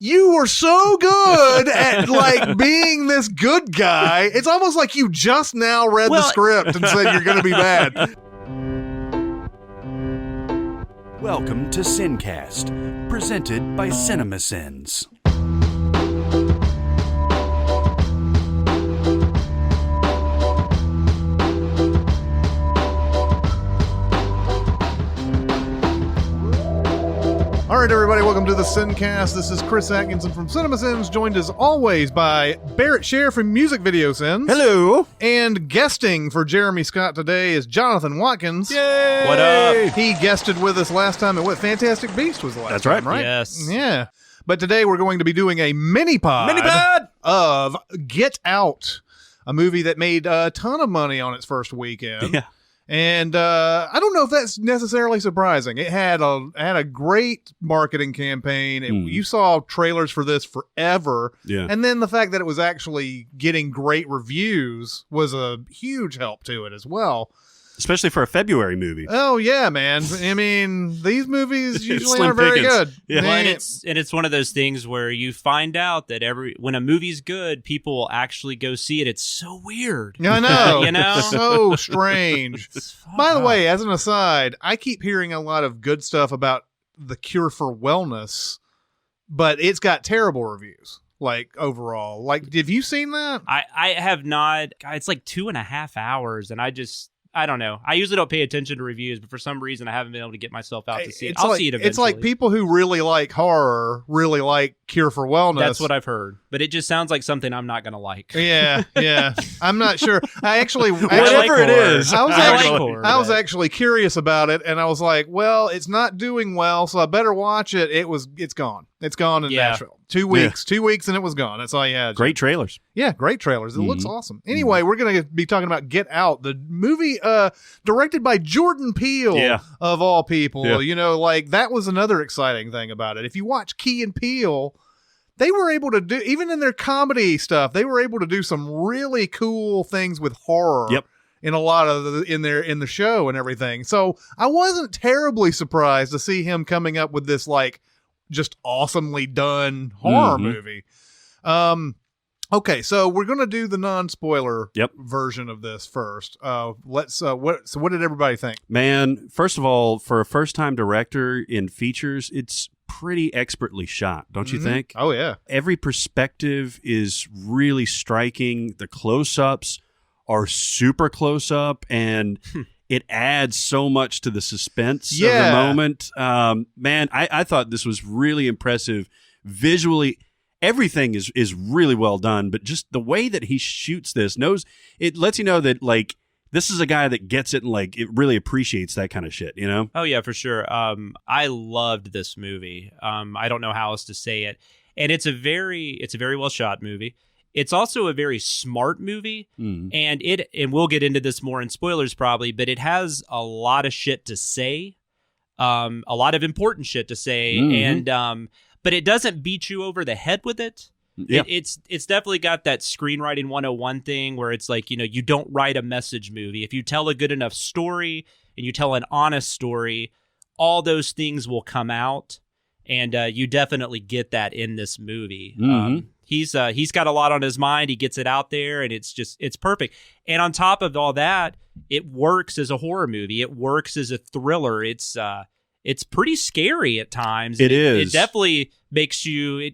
you were so good at like being this good guy. It's almost like you just now read the script and said you're going to be bad. Welcome to SinCast, presented by Cinemasins. All right, everybody, welcome to the SinCast. This is Chris Atkinson from Cinemasins, joined as always by Barrett Scher from Music Video Sins. Hello. And guesting for Jeremy Scott today is Jonathan Watkins. Yay! What up? He guested with us last time at Fantastic Beast was the last That's time, right. right? Yes. Yeah. But today we're going to be doing a mini-pod of Get Out, a movie that made a ton of money on its first weekend. Yeah. And I don't know if that's necessarily surprising. It had a great marketing campaign. You saw trailers for this forever. Yeah. And then the fact that it was actually getting great reviews was a huge help to it as well. Especially for a February movie. Oh, yeah, man. I mean, these movies usually Slim aren't very pickings. good. Yeah. Well, and it's one of those things where you find out that when a movie's good, people will actually go see it. It's so weird. I know. You know? So strange. By the way, as an aside, I keep hearing a lot of good stuff about The Cure for Wellness, but it's got terrible reviews, like, overall. Like, have you seen that? I have not. God, it's like 2.5 hours, and I don't know. I usually don't pay attention to reviews, but for some reason I haven't been able to get myself out to see it. I'll see it eventually. It's like people who really like horror really like Cure for Wellness. That's what I've heard. But it just sounds like something I'm not going to like. Yeah. I'm not sure. Whatever it is. I was actually curious about it, and I was like, well, it's not doing well, so I better watch it. It's gone. It's gone in Nashville. 2 weeks. Yeah. 2 weeks, and it was gone. That's all you had. Great trailers. Yeah, great trailers. It looks awesome. Anyway, we're going to be talking about Get Out, the movie directed by Jordan Peele, of all people. Yeah. You know, like, that was another exciting thing about it. If you watch Key and Peele, they were able to do, even in their comedy stuff, they were able to do some really cool things with horror. Yep. In a lot of in the show and everything. So I wasn't terribly surprised to see him coming up with this, like, just awesomely done horror movie. Okay, so we're going to do the non-spoiler version of this first. What did everybody think? Man, first of all, for a first-time director in features, it's pretty expertly shot, don't you think? Oh, yeah. Every perspective is really striking. The close-ups are super close-up, and it adds so much to the suspense of the moment. Man, I thought this was really impressive. Visually, everything is really well done, but just the way that he shoots this, it lets you know that, like, this is a guy that gets it and, like, it really appreciates that kind of shit, you know? Oh, yeah, for sure. I loved this movie. I don't know how else to say it. And it's a very well shot movie. It's also a very smart movie, and we'll get into this more in spoilers probably, but it has a lot of shit to say, a lot of important shit to say, and but it doesn't beat you over the head with it. Yeah. It's definitely got that screenwriting 101 thing where it's like, you know, you don't write a message movie. If you tell a good enough story and you tell an honest story, all those things will come out, and you definitely get that in this movie. He's got a lot on his mind. He gets it out there, and it's perfect. And on top of all that, it works as a horror movie. It works as a thriller. It's pretty scary at times. It is. It definitely makes you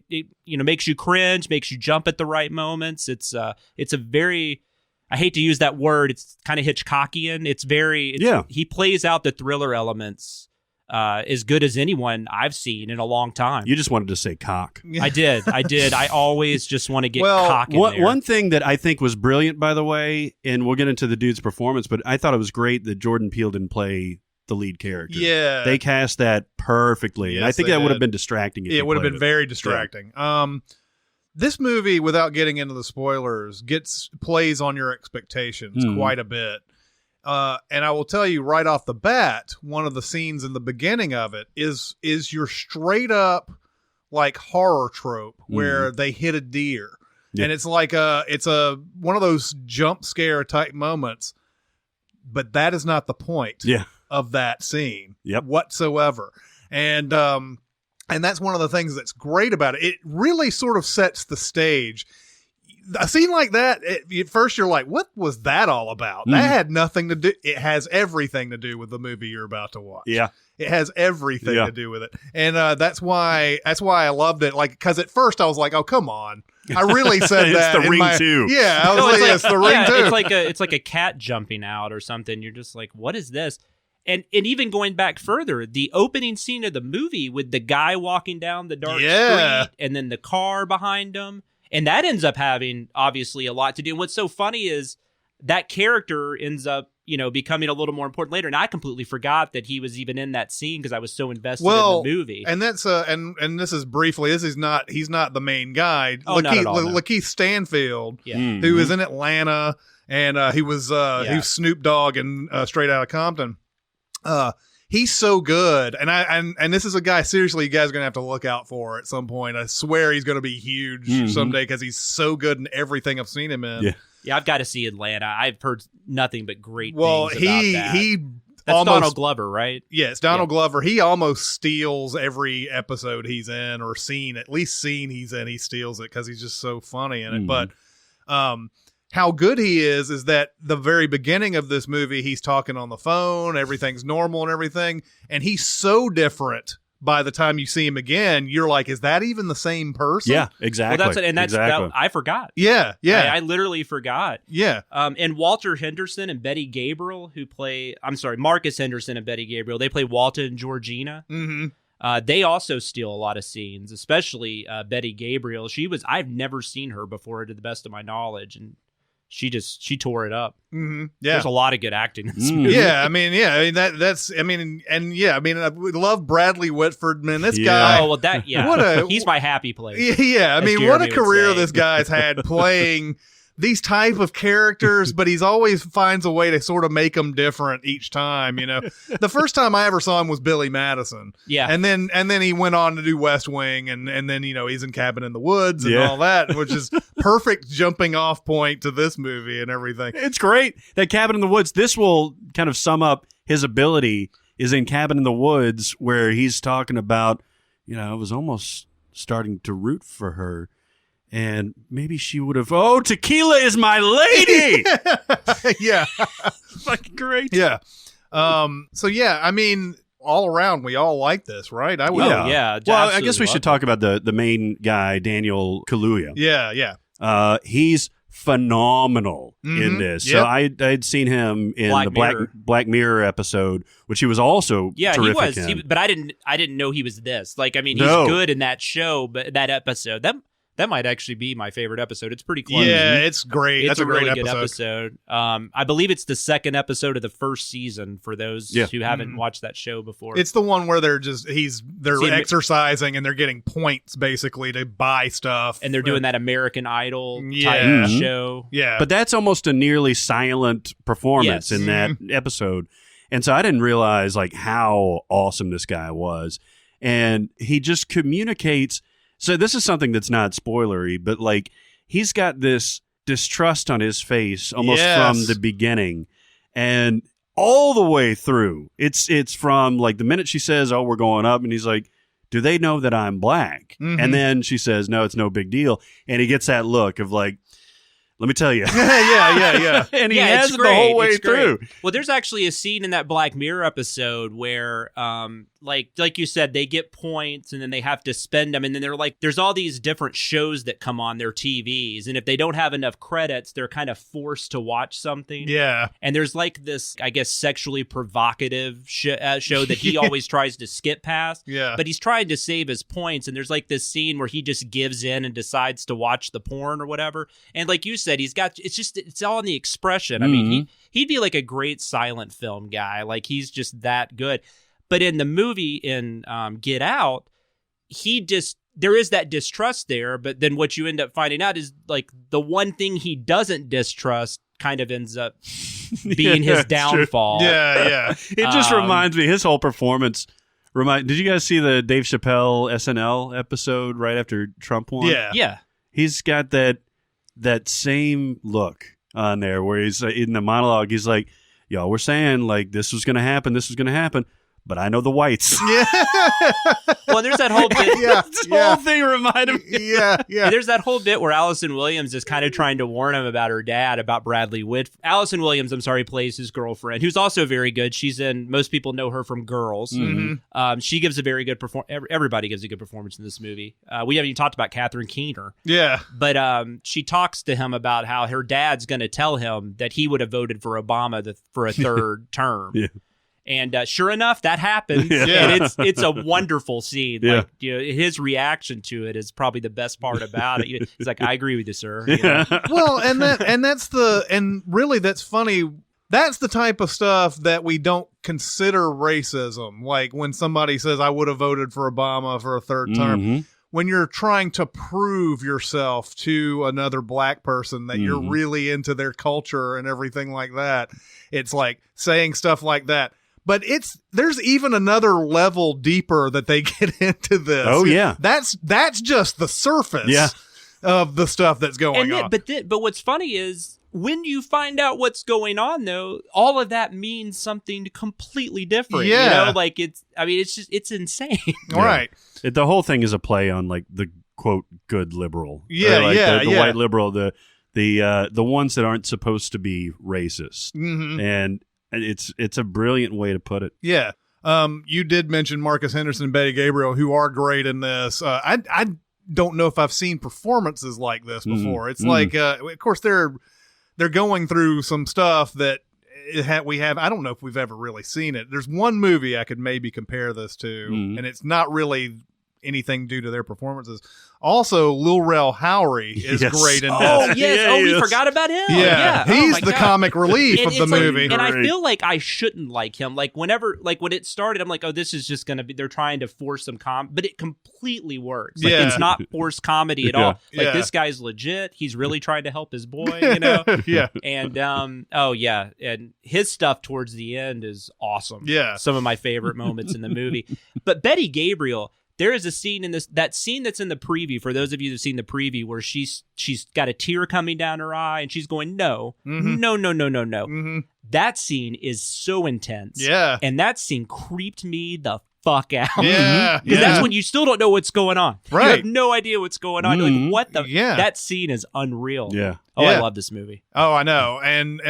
makes you cringe, makes you jump at the right moments. It's a very, I hate to use that word, it's kind of Hitchcockian. He plays out the thriller elements as good as anyone I've seen in a long time. You just wanted to say cock. I did. I always just want to get cock in there. One thing that I think was brilliant, by the way, and we'll get into the dude's performance, but I thought it was great that Jordan Peele didn't play the lead character. Yeah. They cast that perfectly. Yes, and I think that would have been distracting. It would have been very distracting. Yeah. This movie, without getting into the spoilers, plays on your expectations quite a bit. And I will tell you right off the bat, one of the scenes in the beginning of it is your straight up, like, horror trope where they hit a deer. Yeah. And it's like it's one of those jump scare type moments, but that is not the point of that scene whatsoever. And And that's one of the things that's great about it. It really sort of sets the stage. A scene like that, at first you're like, what was that all about? That had nothing to do. It has everything to do with the movie you're about to watch. Yeah. It has everything to do with it. And that's why I loved it. Like, because at first I was like, oh, come on. I really said that. It's the Ring 2. Yeah. I was it's the Ring 2. It's like a cat jumping out or something. You're just like, what is this? And even going back further, the opening scene of the movie with the guy walking down the dark street and then the car behind him. And that ends up having, obviously, a lot to do. And what's so funny is that character ends up, becoming a little more important later. And I completely forgot that he was even in that scene because I was so invested in the movie. And that's and this is briefly, he's not the main guy. Oh, not at all, no. Lakeith Stanfield, who is in Atlanta, and he was Snoop Dogg in Straight Outta Compton. He's so good, and this is a guy, seriously, you guys are going to have to look out for at some point. I swear he's going to be huge someday because he's so good in everything I've seen him in. Yeah, I've got to see Atlanta. I've heard nothing but great things about that. That's almost, Donald Glover, right? Yeah, it's Donald Glover. He almost steals every episode he's in or scene he's in. He steals it because he's just so funny in it. But how good he is that the very beginning of this movie, he's talking on the phone, everything's normal and everything, and he's so different by the time you see him again, you're like, is that even the same person? Yeah, exactly. Well, I forgot. Yeah. I literally forgot. Yeah. And Walter Henderson and Betty Gabriel, Marcus Henderson and Betty Gabriel, they play Walter and Georgina. Mm-hmm. They also steal a lot of scenes, especially Betty Gabriel. I've never seen her before, to the best of my knowledge, and she tore it up. Mm-hmm. Yeah, there's a lot of good acting in this movie. Yeah, I mean, I would love Bradley Whitford, man. This guy. Oh well, he's my happy place. Yeah, I mean, what a career this guy's had playing these type of characters, but he's always finds a way to sort of make them different each time. The first time I ever saw him was Billy Madison. Yeah, and then he went on to do West Wing, and then he's in Cabin in the Woods and all that, which is perfect jumping off point to this movie and everything. It's great that Cabin in the Woods. This will kind of sum up his ability. Is in Cabin in the Woods where he's talking about, I was almost starting to root for her. And maybe she would have, tequila is my lady. Yeah. Fucking great. Yeah. I mean, all around, we all like this, right? I would. Yeah. Well, I guess we should talk about the main guy, Daniel Kaluuya. Yeah. He's phenomenal in this. Yep. So I'd seen him in Black Mirror episode, which he was also terrific in. But I didn't know he was this. Like, I mean, he's good in that show, but that episode, that might actually be my favorite episode. It's pretty close. Yeah, it's great. It's That's a great really good episode. I believe it's the second episode of the first season for those who haven't watched that show before. It's the one where they're exercising and they're getting points basically to buy stuff. And they're doing that American Idol type show. Yeah. But that's almost a nearly silent performance in that episode. And so I didn't realize how awesome this guy was. And he just communicates. So this is something that's not spoilery, but he's got this distrust on his face almost from the beginning and all the way through. It's from the minute she says, "Oh, we're going up," and he's like, "Do they know that I'm black?" Mm-hmm. And then she says, "No, it's no big deal." And he gets that look of let me tell you. Yeah. And he has it the whole way through. Well, there's actually a scene in that Black Mirror episode where, like you said, they get points and then they have to spend them. And then there's all these different shows that come on their TVs. And if they don't have enough credits, they're kind of forced to watch something. Yeah. And there's this, I guess, sexually provocative show that he always tries to skip past. Yeah. But he's trying to save his points. And there's this scene where he just gives in and decides to watch the porn or whatever. And like you said, it's all in the expression. I mean, he'd be a great silent film guy. He's just that good. But in the movie, in Get Out, there is that distrust there. But then what you end up finding out is the one thing he doesn't distrust kind of ends up being his downfall. Yeah. It just reminds me, his whole performance. Did you guys see the Dave Chappelle SNL episode right after Trump won? Yeah. He's got that same look on there where he's in the monologue. He's like, y'all were saying this was going to happen. but I know the whites. Yeah. Well, there's that whole bit. This whole thing reminded me. Yeah. And there's that whole bit where Allison Williams is kind of trying to warn him about her dad, about Bradley Whitford. Allison Williams, plays his girlfriend, who's also very good. She's in, most people know her from Girls. Mm-hmm. She gives a very good performance. Everybody gives a good performance in this movie. We haven't even talked about Catherine Keener. Yeah. But she talks to him about how her dad's going to tell him that he would have voted for Obama for a third term. Yeah. And sure enough, that happens. Yeah. And it's a wonderful scene. Yeah. Like, his reaction to it is probably the best part about it. He's like, I agree with you, sir. Yeah. Well, and really that's funny. That's the type of stuff that we don't consider racism. Like when somebody says, I would have voted for Obama for a third term. When you're trying to prove yourself to another black person that you're really into their culture and everything like that, it's like saying stuff like that. But there's even another level deeper that they get into this. Oh yeah, that's just the surface of the stuff that's going on. But what's funny is when you find out what's going on, though, all of that means something completely different. Yeah, like it's insane. All right. The whole thing is a play on like the quote good liberal. Yeah, like the yeah. white liberal, the ones that aren't supposed to be racist, and it's a brilliant way to put it. Yeah. You did mention Marcus Henderson and Betty Gabriel, who are great in this. I don't know if I've seen performances like this before. It's like, of course, they're going through some stuff that we have. I don't know if we've ever really seen it. There's one movie I could maybe compare this to, and it's not really anything due to their performances. Also, Lil Rel Howery is great in this. Oh, yes. We forgot about him. Yeah. He's the comic relief of the movie. And I feel like I shouldn't like him. Like, when it started, I'm like, oh, this is just going to be, they're trying to force some but it completely works. Like, it's not forced comedy at all. Like, this guy's legit. He's really trying to help his boy, Yeah. And, and his stuff towards the end is awesome. Yeah. Some of my favorite moments in the movie. But Betty Gabriel, there is a scene in that scene that's in the preview, for those of you who've seen the preview, where she's got a tear coming down her eye and she's going, no. That scene is so intense. Yeah. And that scene creeped me the fuck out. Yeah. Because that's when you still don't know what's going on. Right. You have no idea what's going on. You're like, what the? Yeah. That scene is unreal. Yeah. Oh, I love this movie. Oh, I know. And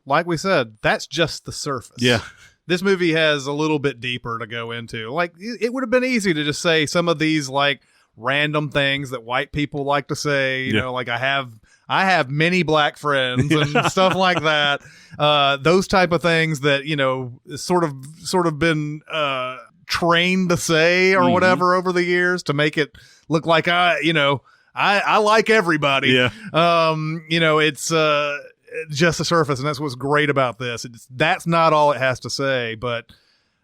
like we said, that's just the surface. Yeah. This movie has a little bit deeper to go into. Like, it would have been easy to just say some of these like random things that white people like to say, you know, like I have many black friends and stuff like that. Those type of things that, sort of been trained to say or whatever over the years to make it look like I like everybody. Yeah. It's just a surface, and that's what's great about this. That's not all it has to say, but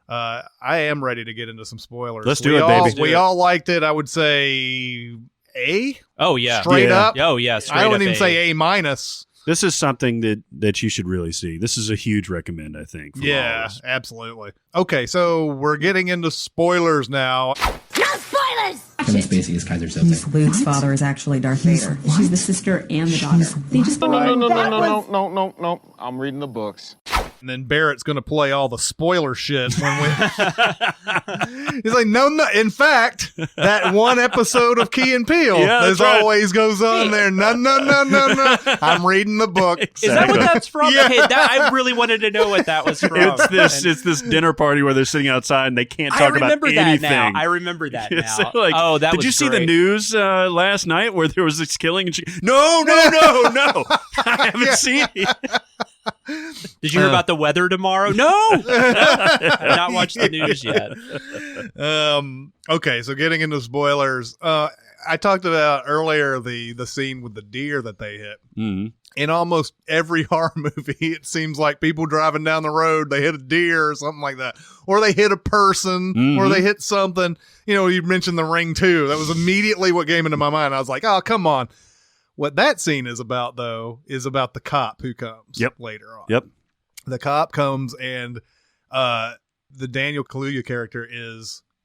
I am ready to get into some spoilers. Let's do it, baby. We all liked it. I would say A. Oh yeah, straight up. Oh yeah, straight I up. wouldn't even say A minus. This is something that you should really see. This is a huge recommend, I think. Yeah, all of us. absolutely. Okay, so we're getting into spoilers now. No spoilers! Kevin Spacey is Kaiser Soze. Luke's father is actually Darth Vader. She's the sister and the daughter. They just No. I'm reading the books. And then Barrett's going to play all the spoiler shit when we. He's like, no. In fact, that one episode of Key and Peele, there's always goes on there. No. I'm reading the book. Is that what that's from? Yeah. Okay, I really wanted to know what that was from. It's this dinner party where they're sitting outside and they can't talk about anything. I remember that now. So that did was you see great. the news last night where there was this killing? And no. I haven't seen it. Did you hear about the weather tomorrow? No, I've not watched the news yet. Okay, so getting into spoilers, I talked about earlier the scene with the deer that they hit. Mm-hmm. In almost every horror movie, it seems like people driving down the road, they hit a deer or something like that, or they hit a person, or they hit something. You mentioned The Ring too. That was immediately what came into my mind. I was like, oh, come on. What that scene is about, though, is about the cop who comes later on. Yep. The cop comes and the Daniel Kaluuya character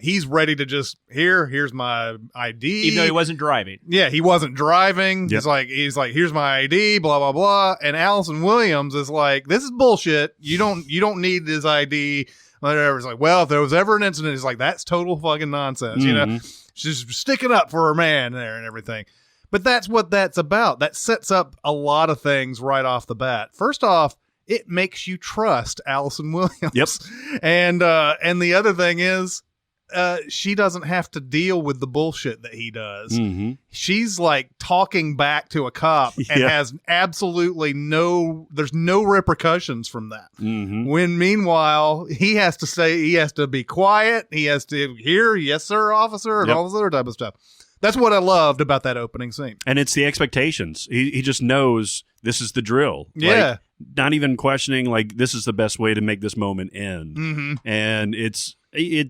he's ready to just, here's my ID. Even though he wasn't driving. Yeah, he wasn't driving. Yep. He's like, here's my ID, blah, blah, blah. And Allison Williams is like, this is bullshit. You don't need his ID. whatever. It's like, well, if there was ever an incident, it's like, that's total fucking nonsense. You know, she's sticking up for her man there and everything. But that's what that's about. That sets up a lot of things right off the bat. First off, it makes you trust Allison Williams. Yep. And the other thing is, she doesn't have to deal with the bullshit that he does. She's like talking back to a cop and has absolutely there's no repercussions from that. When meanwhile, he has to be quiet. He has to hear, yes, sir, officer, and all this other type of stuff. That's what I loved about that opening scene. And it's the expectations. He just knows this is the drill. Yeah. Like, not even questioning, like, this is the best way to make this moment end. And it's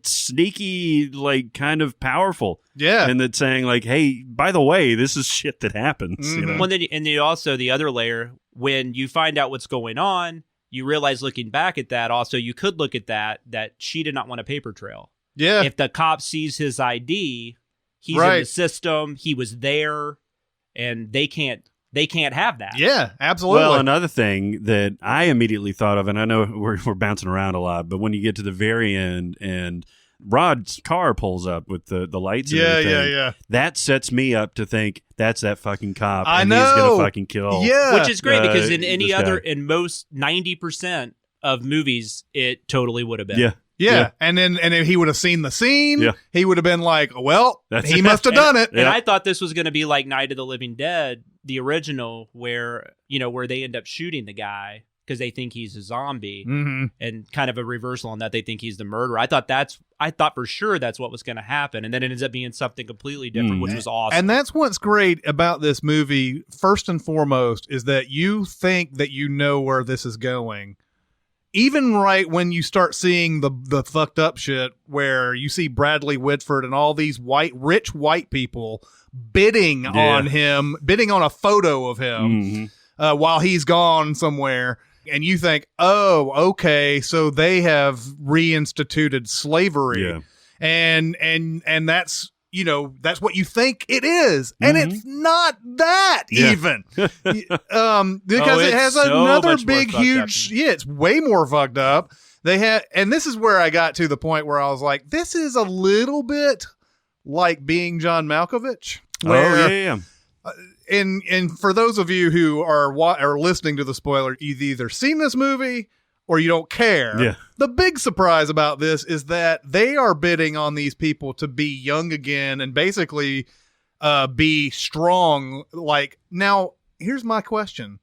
sneaky, like, kind of powerful. Yeah. And it's saying, like, hey, by the way, this is shit that happens. You know? Well, and then also the other layer, when you find out what's going on, you realize looking back at that, also, you could look at that she did not want a paper trail. Yeah. If the cop sees his ID, he's in the system, he was there, and they can't have that. Yeah, absolutely. Well, another thing that I immediately thought of, and I know we're bouncing around a lot, but when you get to the very end and Rod's car pulls up with the lights and everything, that sets me up to think that's that fucking cop. I and know. He's going to fucking kill. Yeah. Which is great because in most 90% of movies, it totally would have been. Yeah. Yeah. And then if he would have seen the scene, he would have been like, well, he must have done it. And I thought this was going to be like Night of the Living Dead, the original, where they end up shooting the guy because they think he's a zombie, and kind of a reversal on that. They think he's the murderer. I thought for sure that's what was going to happen. And then it ends up being something completely different, which was awesome. And that's what's great about this movie, first and foremost, is that you think that you know where this is going. Even right when you start seeing the fucked up shit where you see Bradley Whitford and all these rich white people bidding on him, bidding on a photo of him while he's gone somewhere. And you think, oh, okay, so they have reinstituted slavery. Yeah. And that's, that's what you think it is. And it's not that even. Because it has another big, huge, it's way more fucked up. And this is where I got to the point where I was like, this is a little bit like Being John Malkovich. Where, and for those of you who are listening to the spoiler, you've either seen this movie or you don't care. Yeah. The big surprise about this is that they are bidding on these people to be young again and basically be strong. Like, now, here's my question.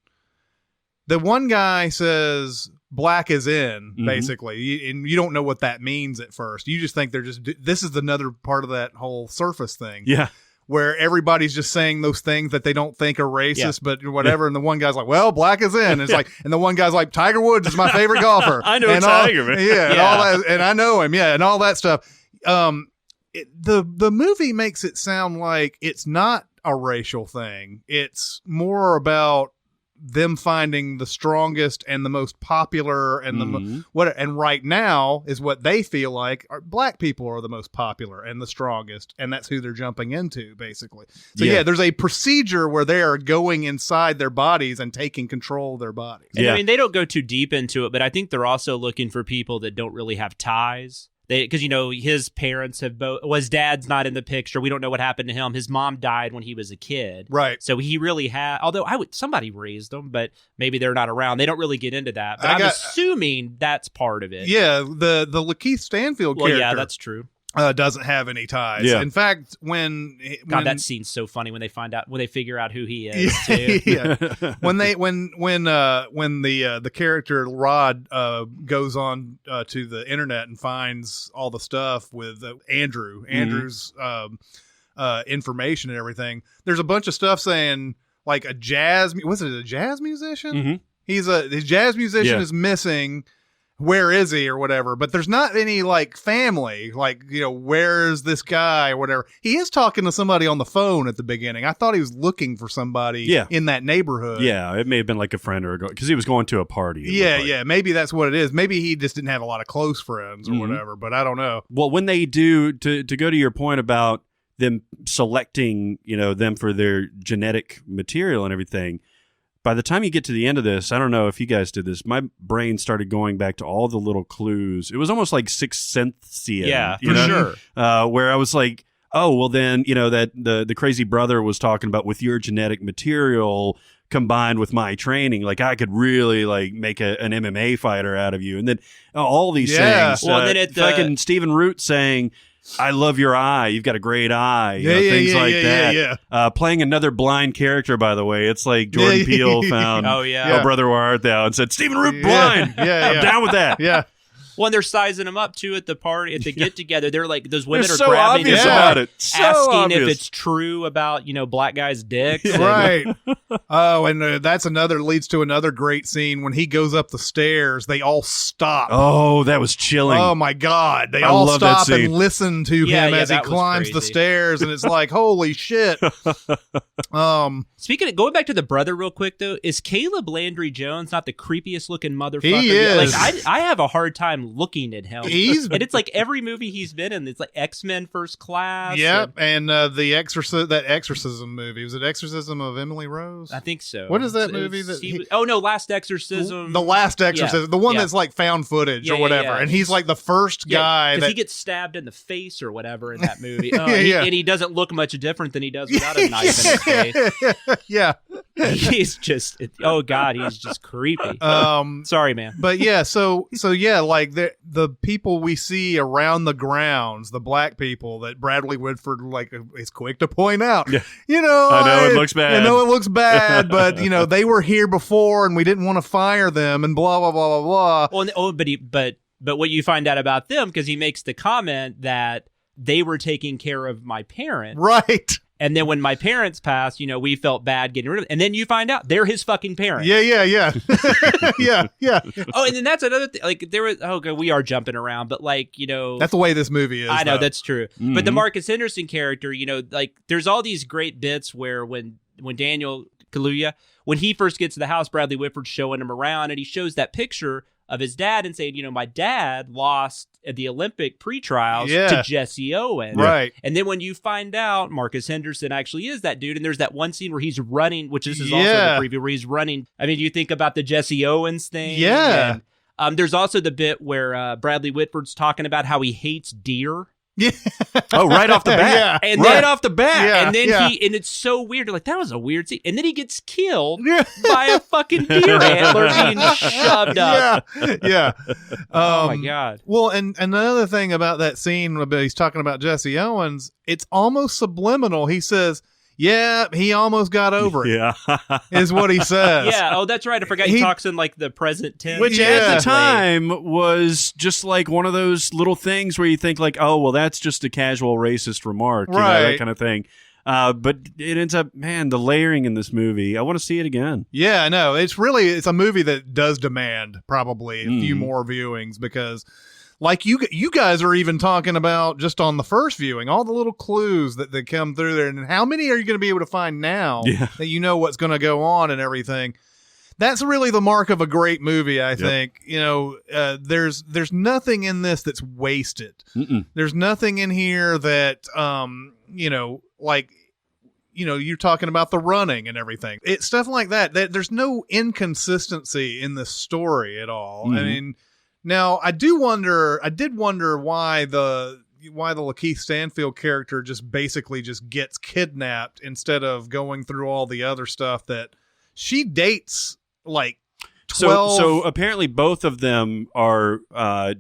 The one guy says black is in, basically, and you don't know what that means at first. You just think this is another part of that whole surface thing. Yeah. Where everybody's just saying those things that they don't think are racist, but whatever. And the one guy's like, well, black is in. It's like, and the one guy's like, Tiger Woods is my favorite golfer. I know Tiger, man. Yeah. And all that, and I know him. Yeah. And all that stuff. The movie makes it sound like it's not a racial thing. It's more about them finding the strongest and the most popular and and right now is what they feel like black people are the most popular and the strongest, and that's who they're jumping into, basically. So there's a procedure where they are going inside their bodies and taking control of their bodies. And I mean, they don't go too deep into it, but I think they're also looking for people that don't really have ties. Because, his parents have his dad's not in the picture. We don't know what happened to him. His mom died when he was a kid. Right. So he really had, although somebody raised them, but maybe they're not around. They don't really get into that. But I'm assuming that's part of it. Yeah. The Lakeith Stanfield character. Yeah, that's true. Doesn't have any ties. Yeah. In fact, when that scene's so funny when they figure out who he is too. Yeah. when the character Rod goes on to the internet and finds all the stuff with Andrew's information and everything, there's a bunch of stuff saying like a jazz musician? His jazz musician is missing. Where is he or whatever, but there's not any like family, like, where's this guy or whatever. He is talking to somebody on the phone at the beginning. I thought he was looking for somebody in that neighborhood. Yeah, it may have been like a friend because he was going to a party. Yeah, maybe that's what it is. Maybe he just didn't have a lot of close friends or whatever, but I don't know. Well, when they do, to go to your point about them selecting, them for their genetic material and everything, by the time you get to the end of this, I don't know if you guys did this, my brain started going back to all the little clues. It was almost like Sixth Sense-ian. Yeah, for sure. Where I was like, oh, well then, that the crazy brother was talking about with your genetic material combined with my training, like I could really like make an MMA fighter out of you. And then all these things. Well, then fucking Stephen Root saying, I love your eye. You've got a great eye. Things like that. Playing another blind character, by the way. It's like Jordan Peele found Oh, Brother, Where Art Thou? And said, Stephen Root blind. I'm down with that. Yeah. Well, they're sizing him up too at the party, at the get together. They're like, those women They're are so grabbing obvious him, about it. So asking obvious. if it's true about black guys' dicks. Right. Oh, and that's leads to another great scene when he goes up the stairs. They all stop. Oh, that was chilling. Oh my God! They I all love that stop and scene. listen to him as he that was climbs the crazy. stairs, and it's like, holy shit. Speaking of going back to the brother real quick though, is Caleb Landry Jones not the creepiest looking motherfucker? He is. Like I have a hard time looking at him. And it's like every movie he's been in, it's like X-Men First Class. Yep, and the exorcism movie, was it Exorcism of Emily Rose? I think so. What is that movie Last Exorcism. The Last Exorcism, the one Yeah. that's like found footage or Yeah, whatever, yeah. and he's like the first guy because that he gets stabbed in the face or whatever in that movie. Yeah. And he doesn't look much different than he does without a knife in his face. yeah. He's just he's just creepy. Sorry, man. But yeah, so yeah, like the people we see around the grounds, the black people that Bradley Whitford like is quick to point out. Yeah. I know it looks bad. I know it looks bad, but they were here before and we didn't want to fire them and blah blah blah blah blah. Well, but what you find out about them, because he makes the comment that they were taking care of my parents, Right. and then when my parents passed, we felt bad getting rid of them. And then you find out they're his fucking parents. Yeah. yeah. Oh, and then that's another thing. Like there was, we are jumping around, but That's the way this movie is. I know though. that's true. Mm-hmm. But the Marcus Henderson character, like there's all these great bits where when Daniel Kaluuya, when he first gets to the house, Bradley Whitford's showing him around, and he shows that picture of his dad and saying, my dad lost at the Olympic pre-trials to Jesse Owens. Right. And then when you find out Marcus Henderson actually is that dude, and there's that one scene where he's running, which this is also the preview, where he's running. I mean, you think about the Jesse Owens thing. Yeah. And, there's also the bit where Bradley Whitford's talking about how he hates deer. Yeah. Oh, right off the bat. And right then, off the bat. Yeah. And then and it's so weird. You're like, that was a weird scene. And then he gets killed by a fucking deer antler being shoved up. Yeah. Oh my God. Well, and another thing about that scene, he's talking about Jesse Owens, it's almost subliminal. He says, yeah, he almost got over it, Yeah. is what he says. Yeah. Oh, that's right. I forgot he talks in like the present tense. Which Yeah. at the time was just like one of those little things where you think like, oh, well, that's just a casual racist remark, Right. that kind of thing. But it ends up, man, the layering in this movie, I want to see it again. Yeah, no, it's a movie that does demand probably a few more viewings because like you guys are even talking about just on the first viewing, all the little clues that come through there, and how many are you going to be able to find now that you know what's going to go on and everything. That's really the mark of a great movie, I think. There's nothing in this that's wasted. Mm-mm. There's nothing in here that you're talking about the running and everything. It's stuff like that. There's no inconsistency in the story at all. I mean, now I did wonder why the Lakeith Stanfield character just basically just gets kidnapped instead of going through all the other stuff that she dates like 12. So apparently both of them are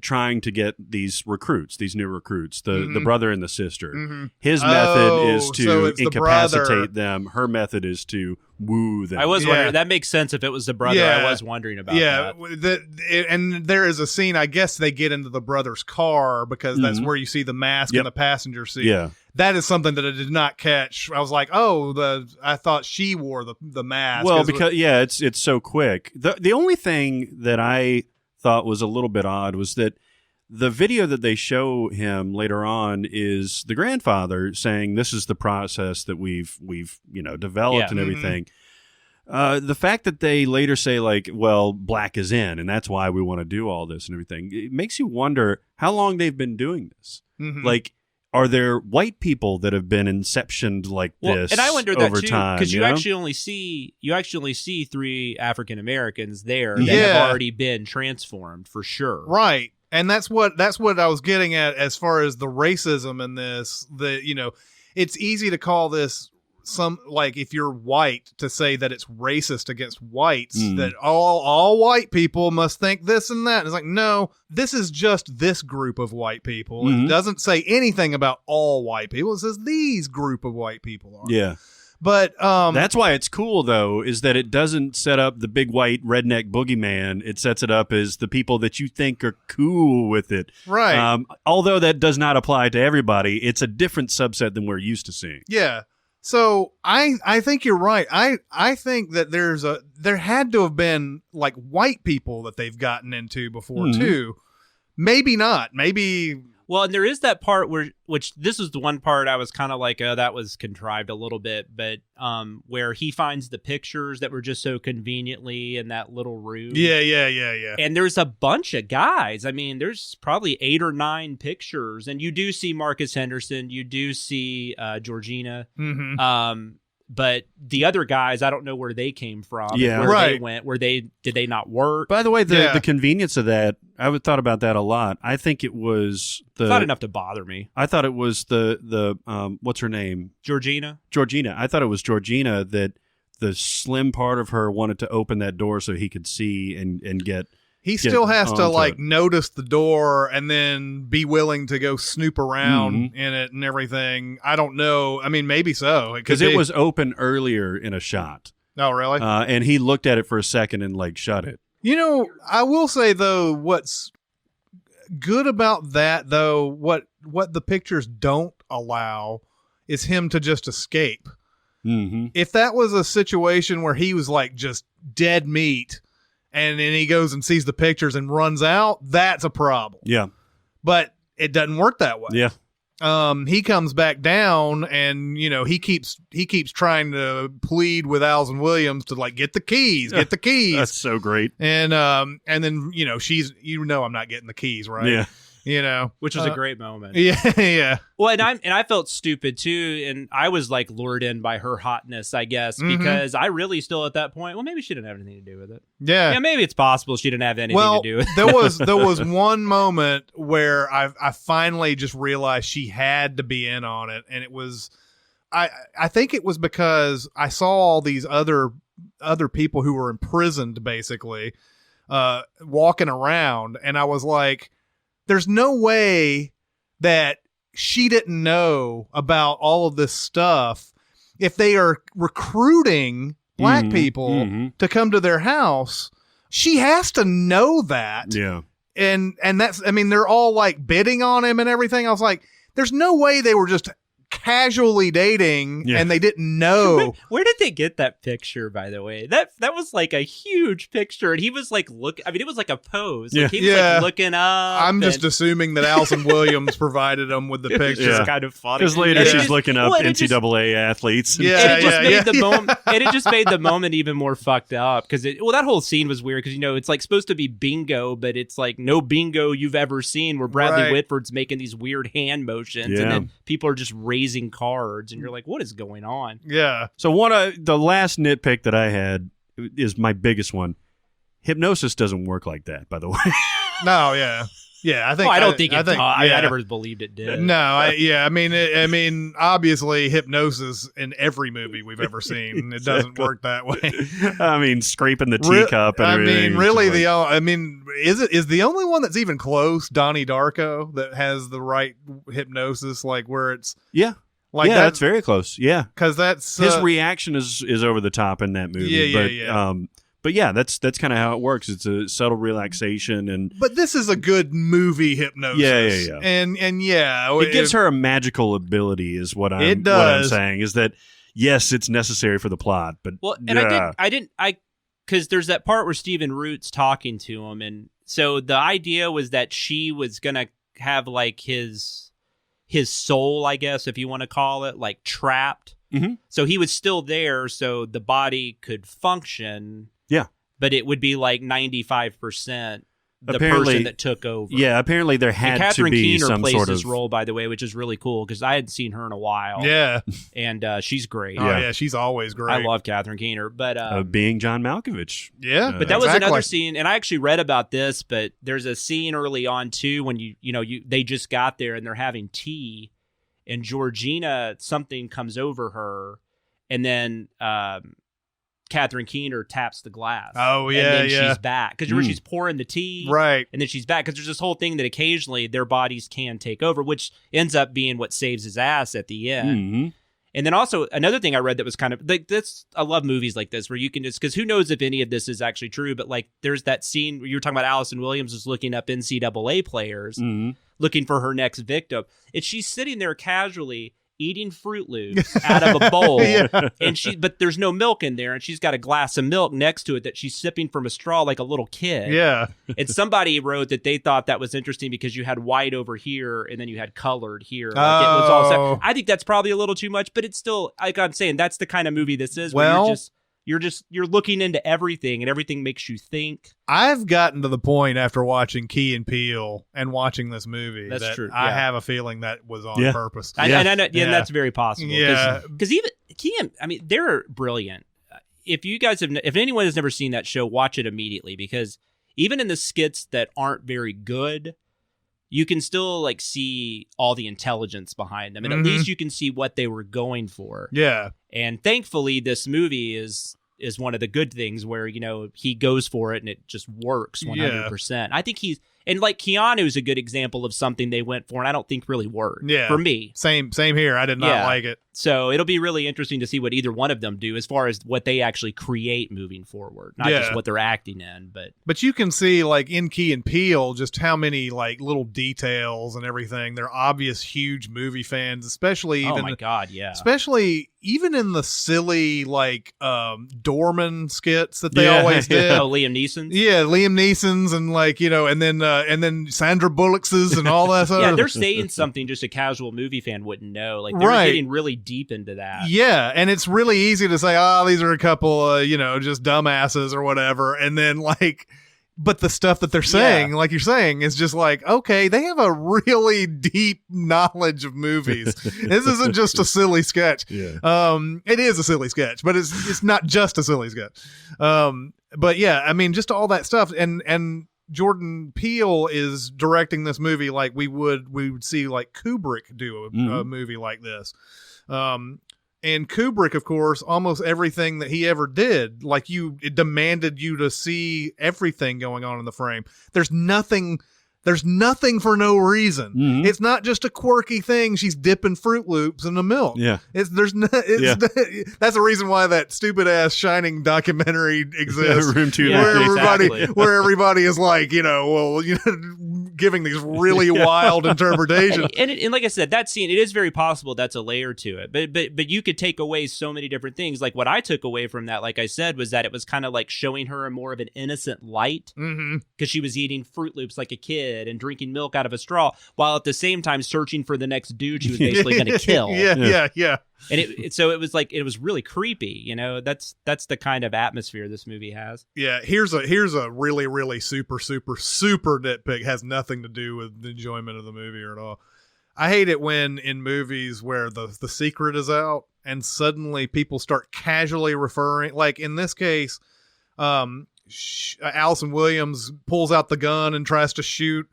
trying to get these new recruits, the brother and the sister. His method is so to it's the incapacitate brother. them. Her method is to woo them. I was wondering. That makes sense if it was the brother. Yeah. I was wondering about that. And there is a scene, I guess they get into the brother's car because that's where you see the mask in the passenger seat. Yeah. That is something that I did not catch. I was like, I thought she wore the mask. Well, because it's so quick. The only thing that I thought was a little bit odd was that the video that they show him later on is the grandfather saying this is the process that we've developed and everything. The fact that they later say like, well, black is in and that's why we want to do all this and everything, it makes you wonder how long they've been doing this. Like, are there white people that have been inceptioned like this? And I wonder that over too, time, because you know? actually only see 3 African Americans there that have already been transformed for sure. Right. And that's what I was getting at as far as the racism in this. It's easy to call this if you're white, to say that it's racist against whites, that all white people must think this and that. And it's like, no, this is just this group of white people. It doesn't say anything about all white people. It says these group of white people are. Yeah. But that's why it's cool, though, is that it doesn't set up the big white redneck boogeyman. It sets it up as the people that you think are cool with it. Right. Although that does not apply to everybody, it's a different subset than we're used to seeing. Yeah. So I think you're right. I think that there had to have been like white people that they've gotten into before too. Maybe not. Maybe. Well, and there is that part which this is the one part I was kind of like, oh, that was contrived a little bit, but where he finds the pictures that were just so conveniently in that little room. Yeah. And there's a bunch of guys. I mean, there's probably 8 or 9 pictures, and you do see Marcus Henderson, you do see Georgina. But the other guys, I don't know where they came from. Yeah. Where they went. Did they not work? By the way, the convenience of that, I would thought about that a lot. I think it was It's not enough to bother me. I thought it was the what's her name? Georgina. I thought it was Georgina that the slim part of her wanted to open that door so he could see and get. He still has to notice the door and then be willing to go snoop around in it and everything. I don't know. I mean, maybe so. Because it was open earlier in a shot. Oh, really? And he looked at it for a second and shut it. I will say though, what's good about that though, what the pictures don't allow is him to just escape. If that was a situation where he was just dead meat, and then he goes and sees the pictures and runs out, that's a problem. Yeah. But it doesn't work that way. Yeah. He comes back down and, he keeps trying to plead with Allison Williams to get the keys. That's so great. And then, she's, I'm not getting the keys, right? Yeah. Which was a great moment. Yeah. Well, and I felt stupid too, and I was lured in by her hotness, I guess, because I really still at that point, well, maybe she didn't have anything to do with it. Yeah. Maybe it's possible she didn't have anything to do with it. there was one moment where I finally just realized she had to be in on it, and it was I think it was because I saw all these other people who were imprisoned basically walking around, and I was like, there's no way that she didn't know about all of this stuff if they are recruiting black people to come to their house. She has to know that. Yeah. And that's, they're all bidding on him and everything. I was like, there's no way they were just casually dating and they didn't know. Where did they get that picture, by the way? That was a huge picture, and he was look. It was a pose. He was looking up. I'm just assuming that Allison Williams provided them with the picture. It's kind of funny because later she's looking up NCAA athletes. And it just made the moment even more fucked up because that whole scene was weird because it's supposed to be bingo, but it's no bingo you've ever seen where Bradley Whitford's making these weird hand motions and then people are just raising cards and you're like, what is going on? Yeah. So the last nitpick that I had is my biggest one. Hypnosis doesn't work like that, by the way. No, yeah. Yeah, I think. I don't think it does. I never believed it did. No, obviously, hypnosis in every movie we've ever seen, it doesn't work that way. Scraping the teacup. And everything. Really, is the only one that's even close Donnie Darko that has the right hypnosis, where it's that's very close. Yeah, because that's his reaction is over the top in that movie. But yeah, that's kind of how it works. It's a subtle relaxation, but this is a good movie hypnosis. Yeah. And it gives her a magical ability, is what I'm saying. Is that yes, it's necessary for the plot, but because there's that part where Stephen Root's talking to him, and so the idea was that she was gonna have his soul, I guess, if you want to call it, trapped. Mm-hmm. So he was still there, so the body could function. Yeah. But it would be 95%. the person that took over. Yeah, apparently there had Catherine to be Keener some plays sort this of role, by the way, which is really cool because I hadn't seen her in a while. Yeah. And she's great. Oh, yeah, she's always great. I love Catherine Keener. But being John Malkovich. Yeah. But that was another scene, and I actually read about this, but there's a scene early on, too, when they just got there and they're having tea, and Georgina, something comes over her, and then Catherine Keener taps the glass. Oh, yeah, and then she's back. Because she's pouring the tea. Right. And then she's back. Because there's this whole thing that occasionally their bodies can take over, which ends up being what saves his ass at the end. Mm-hmm. And then also another thing I read that was kind of like this. I love movies like this where you can just, because who knows if any of this is actually true, but like there's that scene where you were talking about Allison Williams was looking up NCAA players, looking for her next victim. And she's sitting there casually eating Fruit Loops out of a bowl, but there's no milk in there, and she's got a glass of milk next to it that she's sipping from a straw like a little kid. Yeah. And somebody wrote that they thought that was interesting because you had white over here and then you had colored here. Like it was all I think that's probably a little too much, but it's still, like I'm saying, that's the kind of movie this is. Where you're looking into everything, and everything makes you think. I've gotten to the point after watching Key and Peele and watching this movie that true. I have a feeling that was on purpose. And that's very possible. Yeah, because even Key and, I mean, they're brilliant. If anyone has never seen that show, watch it immediately, because even in the skits that aren't very good, you can still like see all the intelligence behind them, and at least you can see what they were going for. Yeah. And thankfully, this movie is one of the good things where, he goes for it and it just works 100%. I think and like Keanu's a good example of something they went for and I don't think really worked for me. Same here. I did not like it. So it'll be really interesting to see what either one of them do as far as what they actually create moving forward, not just what they're acting in. But you can see like in Key and Peele just how many like little details and everything. They're obvious huge movie fans, especially even, oh my God, yeah. Especially even in the silly like doorman skits that they always did. Oh, Liam Neeson's? Yeah, Liam Neeson's and like, and then Sandra Bullock's and all that stuff. Yeah, they're saying something just a casual movie fan wouldn't know. Like they're getting really deep into that. Yeah, and it's really easy to say, these are a couple just dumbasses or whatever, and then like, but the stuff that they're saying, like you're saying, is just like, okay, they have a really deep knowledge of movies. This isn't just a silly sketch. It is a silly sketch, but it's not just a silly sketch. But yeah, I mean, just all that stuff, and Jordan Peele is directing this movie like we would see like Kubrick do a movie like this. And Kubrick, of course, almost everything that he ever did, like it demanded you to see everything going on in the frame. There's nothing for no reason. It's not just a quirky thing. She's dipping Fruit Loops in the milk. Yeah. That's the reason why that stupid ass Shining documentary exists. Room 2, where everybody is like, giving these really wild interpretations. And like I said, that scene, it is very possible that's a layer to it. But you could take away so many different things. Like what I took away from that, like I said, was that it was kind of like showing her in more of an innocent light because she was eating Fruit Loops like a kid and drinking milk out of a straw, while at the same time searching for the next dude she was basically going to kill. Yeah. And so it was like, it was really creepy. That's the kind of atmosphere this movie has. Yeah. Here's a really, really super, super, super nitpick. Has nothing to do with the enjoyment of the movie or at all. I hate it when in movies where the secret is out and suddenly people start casually referring, like in this case, Allison Williams pulls out the gun and tries to shoot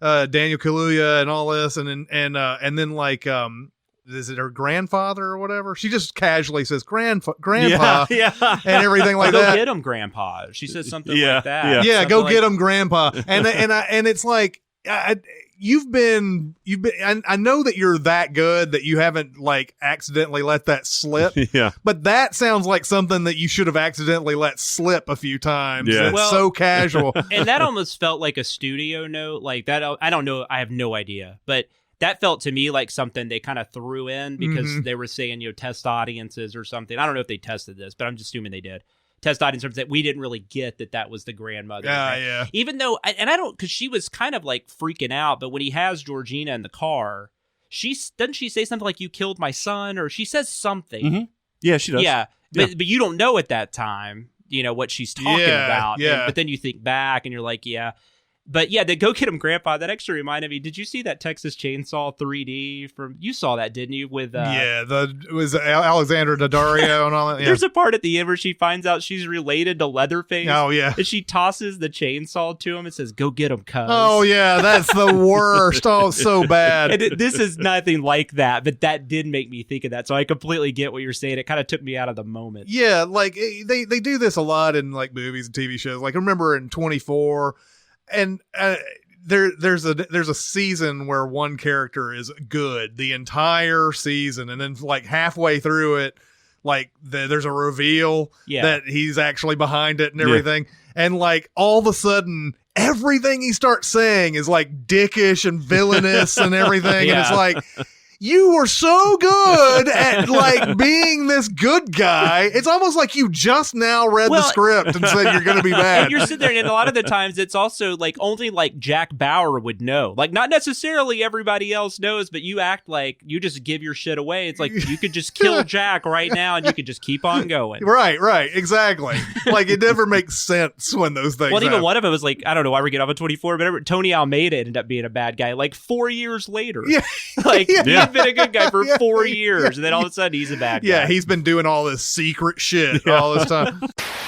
Daniel Kaluuya and all this, and then like is it her grandfather or whatever? She just casually says grandpa, and everything like that. Go get him, grandpa. She says something like that. Yeah, go get him, grandpa. And it's like. You've been. I know that you're that good that you haven't like accidentally let that slip. But that sounds like something that you should have accidentally let slip a few times. Yeah. It's so casual. And that almost felt like a studio note, like that. I don't know. I have no idea, but that felt to me like something they kind of threw in because they were saying, test audiences or something. I don't know if they tested this, but I'm just assuming they did. Test audience terms that we didn't really get that was the grandmother. Yeah. Even though, and I don't, because she was kind of like freaking out, but when he has Georgina in the car, doesn't she say something like, "You killed my son," or she says something. Yeah, she does. Yeah, but you don't know at that time, what she's talking about. Yeah. But then you think back and you're like, yeah. But yeah, the Go Get 'Em Grandpa, that actually reminded me, did you see that Texas Chainsaw 3D you saw that, didn't you? With it was Alexandra Daddario and all that. Yeah. There's a part at the end where she finds out she's related to Leatherface. Oh, yeah. And she tosses the chainsaw to him and says, "Go get him, cuz." Oh, yeah, that's the worst. Oh, it's so bad. And this is nothing like that, but that did make me think of that. So I completely get what you're saying. It kind of took me out of the moment. Yeah, like they do this a lot in like movies and TV shows. Like I remember in 24, and there's a season where one character is good the entire season, and then like halfway through it, like there's a reveal that he's actually behind it and everything, and like all of a sudden everything he starts saying is like dickish and villainous and everything, and it's like, you were so good at like being this good guy. It's almost like you just now read the script and said you're going to be bad. And you're sitting there, and a lot of the times it's also like only like Jack Bauer would know. Like not necessarily everybody else knows, but you act like you just give your shit away. It's like you could just kill Jack right now and you could just keep on going. Right, exactly. Like it never makes sense when those things Well, even happen. one of them was like, I don't know why we get off of 24, but Tony Almeida ended up being a bad guy like 4 years later. Yeah. Like he'd been a good guy for 4 years, and then all of a sudden he's a bad guy. Yeah, he's been doing all this secret shit all this time.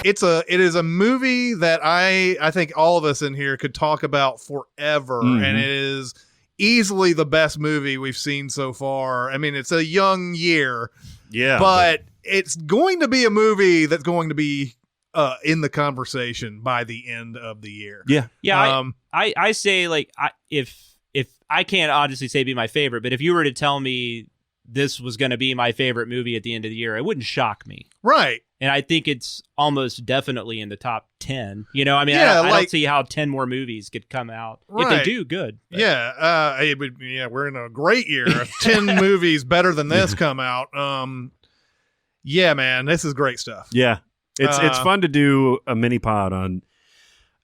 It is a movie that I think all of us in here could talk about forever, and it is easily the best movie we've seen so far. I mean, it's a young year, but it's going to be a movie that's going to be in the conversation by the end of the year. I say like if I can't honestly say be my favorite, but if you were to tell me this was going to be my favorite movie at the end of the year, it wouldn't shock me. Right. And I think it's almost definitely in the top 10. You know, I mean, I don't see how 10 more movies could come out. Right. If they do, good. But. Yeah. We're in a great year. If 10 movies better than this come out. Yeah, man, this is great stuff. Yeah. It's fun to do a mini pod on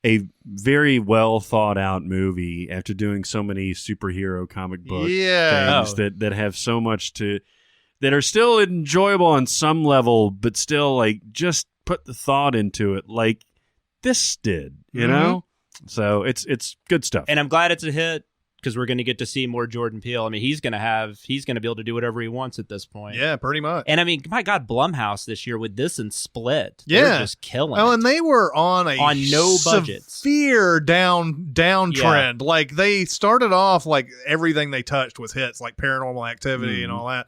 a very well thought out movie after doing so many superhero comic book things that have so much that are still enjoyable on some level, but still like just put the thought into it like this did, you know? So it's good stuff. And I'm glad it's a hit, because we're going to get to see more Jordan Peele. I mean, he's going to be able to do whatever he wants at this point. Yeah, pretty much. And I mean, my God, Blumhouse this year with this and Split, they're just killing it. And they were on no budgets, severe downtrend. Like they started off like everything they touched was hits, like Paranormal Activity and all that.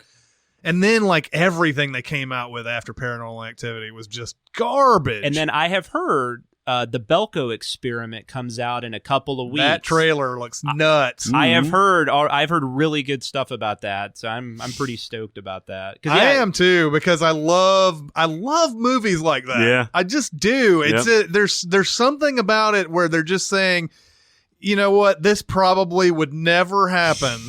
And then like everything they came out with after Paranormal Activity was just garbage. And then I have heard the Belko Experiment comes out in a couple of weeks. That trailer looks nuts. I've heard really good stuff about that, so I'm pretty stoked about that. I am too, because I love movies like that. Yeah, I just do. There's something about it where they're just saying, you know what, this probably would never happen.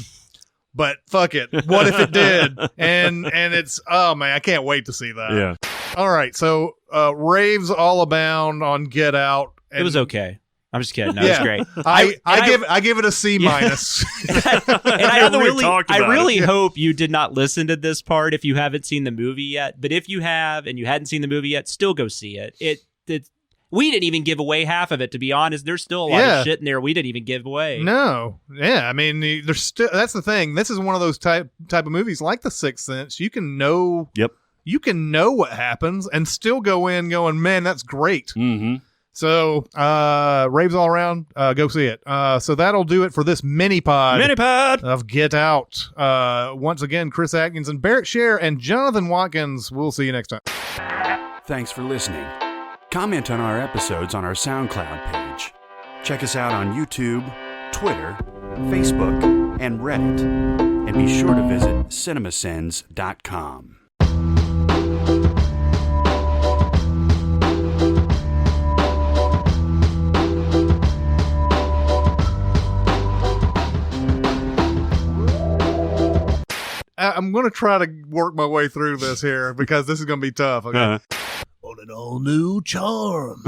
But fuck it. What if it did? And it's, oh man, I can't wait to see that. Yeah. All right. So raves all abound on Get Out. It was okay. I'm just kidding. No, it's great. I give it a C minus. And I really hope you did not listen to this part if you haven't seen the movie yet. But if you have and you hadn't seen the movie yet, still go see it. We didn't even give away half of it, to be honest. There's still a lot of shit in there we didn't even give away. No. Yeah. I mean, there's still, that's the thing. This is one of those type of movies like The Sixth Sense. You can know. Yep. You can know what happens and still go in going, man, that's great. Mm-hmm. So, raves all around. Go see it. So that'll do it for this mini-pod of Get Out. Once again, Chris Atkinson, Barrett Scher, and Jonathan Watkins. We'll see you next time. Thanks for listening. Comment on our episodes on our SoundCloud page. Check us out on YouTube, Twitter, Facebook, and Reddit. And be sure to visit Cinemasins.com. I'm going to try to work my way through this here because this is going to be tough. Okay. On an all-new charm.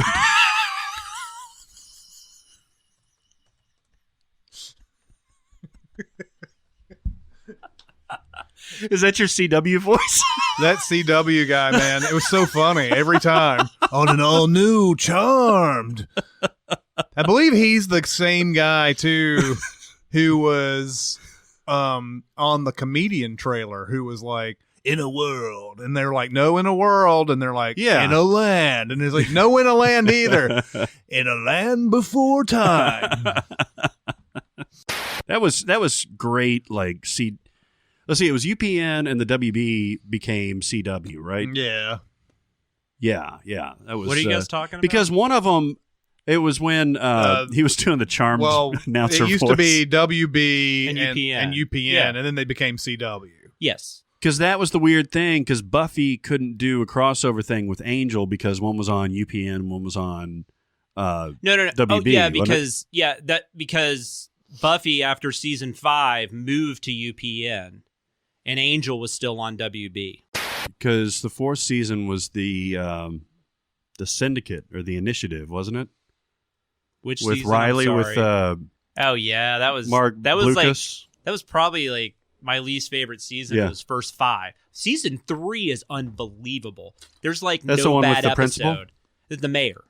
Is that your CW voice? That CW guy, man. It was so funny every time. On an all-new Charmed. I believe he's the same guy too, who was on the Comedian trailer, who was like, in a world, and they're like, no, in a world, and they're like, Yeah. in a land, and he's like, no, in a land either, in a land before time. That was great. Like, let's see, it was UPN and the WB became CW, right? Yeah. Yeah. That was. What are you guys talking about? Because one of them, it was when he was doing the charmed announcer it used voice. to be WB And UPN. UPN, and then they became CW. Yes. Because that was the weird thing, because Buffy couldn't do a crossover thing with Angel because one was on UPN and one was on No. WB. Oh, yeah, wasn't it? because Buffy after season 5 moved to UPN, and Angel was still on WB. Because the fourth season was the Syndicate or the Initiative, wasn't it? Which With season? Riley, I'm with sorry. Oh yeah, that was Mark that was Lucas. like that was probably like my least favorite season. Yeah. Was first 5. Season 3 is unbelievable. There's like That's no the one with bad the episode. principal? The mayor.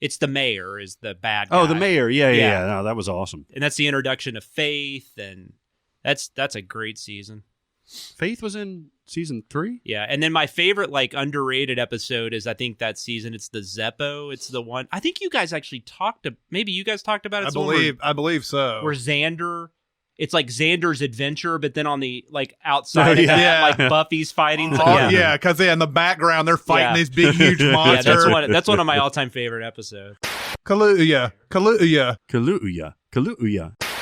It's the mayor is the bad guy. Oh, the mayor. Yeah. Yeah. No, that was awesome. And that's the introduction of Faith, and that's a great season. Faith was in season 3? Yeah, and then my favorite like underrated episode is I think that season. It's the Zeppo. It's the one I think you guys actually maybe you guys talked about it. It's the one I believe so. where Xander. It's like Xander's adventure, but then on the like outside of yeah. that, like Buffy's fighting. Oh, yeah, because in the background they're fighting Yeah. these big, huge Yeah, monsters. that's one of my all-time favorite episodes. Kaluuya. Kaluuya.